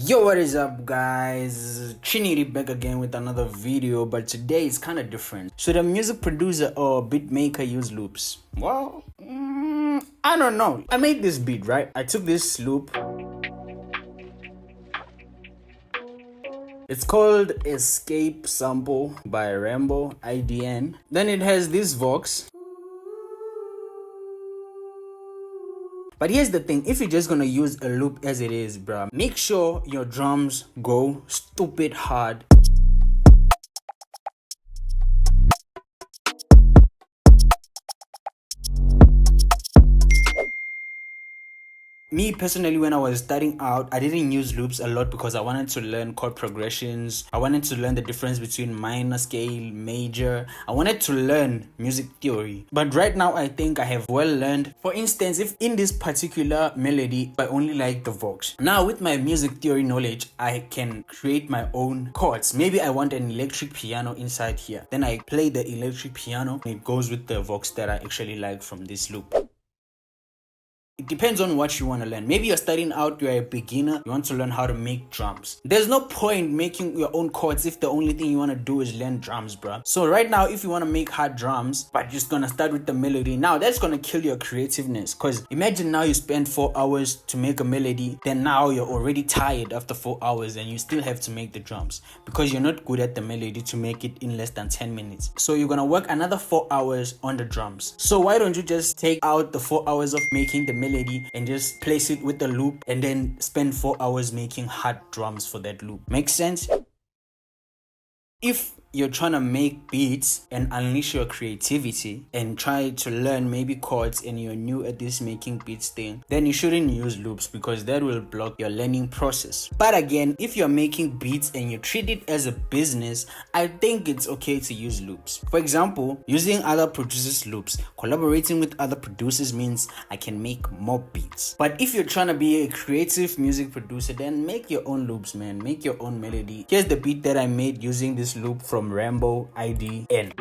Yo, what is up guys? Trinity back again with another video, but today it's kind of different. Should a music producer or beat maker use loops? Well, I don't know. I made this beat, right? I took this loop. It's called Escape Sample by Rambo IDN. Then it has this Vox. But here's the thing, if you're just gonna use a loop as it is, bruh, make sure your drums go stupid hard. Me personally, when I was starting out, I didn't use loops a lot because I wanted to learn chord progressions. I wanted to learn the difference between minor scale, major. I wanted to learn music theory. But right now, I think I have well learned. For instance, if in this particular melody, I only like the Vox. Now with my music theory knowledge, I can create my own chords. Maybe I want an electric piano inside here. Then I play the electric piano and it goes with the Vox that I actually like from this loop. It depends on what you want to learn. Maybe you're starting out, you're a beginner, you want to learn how to make drums. There's no point making your own chords if the only thing you want to do is learn drums, bruh. So right now, if you want to make hard drums, but you're just gonna start with the melody, now that's gonna kill your creativeness. Cause imagine now you spend 4 hours to make a melody, then now you're already tired after 4 hours and you still have to make the drums because you're not good at the melody to make it in less than 10 minutes. So you're gonna work another 4 hours on the drums. So why don't you just take out the 4 hours of making the melody and just place it with the loop and then spend 4 hours making hard drums for that loop? Makes sense? If you're trying to make beats and unleash your creativity and try to learn maybe chords and you're new at this making beats thing, then you shouldn't use loops because that will block your learning process. But again, if you're making beats and you treat it as a business, I think it's okay to use loops. For example, using other producers' loops, collaborating with other producers means I can make more beats. But if you're trying to be a creative music producer, then make your own loops, man. Make your own melody. Here's the beat that I made using this loop from Rambo IDN.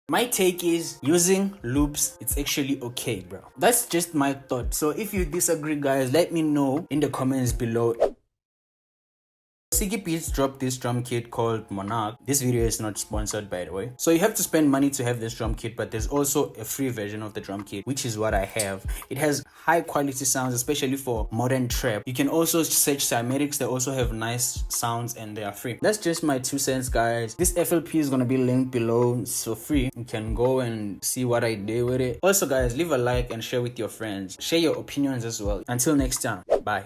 My take is using loops, it's actually okay, bro. That's just my thought. So if you disagree, guys, let me know in the comments below. Siggy Beats dropped this drum kit called Monarch. This video is not sponsored, by the way. So you have to spend money to have this drum kit, but there's also a free version of the drum kit, which is what I have. It has high quality sounds, especially for modern trap. You can also search cymatics, they also have nice sounds and they are free. That's just my 2 cents, guys. This FLP is gonna be linked below, so free. You can go and see what I did with it. Also, guys, leave a like and share with your friends. Share your opinions as well. Until next time, bye.